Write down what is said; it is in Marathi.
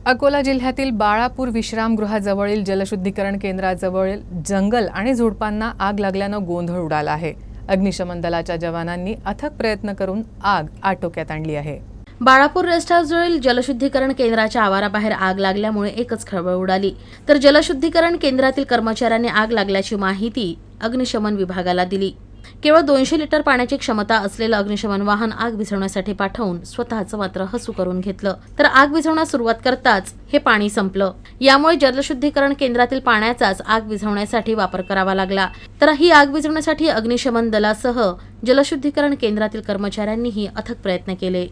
अकोला जिल्ह्यातील बाळापूर विश्रामगृहाजवळील जलशुद्धीकरण केंद्राजवळील जंगल आणि झुडपांना आग लागल्यानं गोंधळ उडाला आहे। अग्निशमन दलाच्या जवानांनी अथक प्रयत्न करून आग आटोक्यात आणली आहे। बाळापूर रेस्ट हाऊसजवळील जलशुद्धीकरण केंद्राच्या आवाराबाहेर आग लागल्यामुळे एकच खळबळ उडाली। तर जलशुद्धीकरण केंद्रातील कर्मचाऱ्यांनी आग लागल्याची माहिती अग्निशमन विभागाला दिली। केवळ 200 लिटर पाण्याची क्षमता असलेलं अग्निशमन वाहन आग विझवण्यासाठी पाठवून स्वतःचं मात्र हसू करून घेतलं। तर आग विझवण्यास सुरुवात करताच हे पाणी संपलं। यामुळे जलशुद्धीकरण केंद्रातील पाण्याचाच आग विझवण्यासाठी वापर करावा लागला। तर ही आग विझवण्यासाठी अग्निशमन दलासह जलशुद्धीकरण केंद्रातील कर्मचाऱ्यांनीही अथक प्रयत्न केले।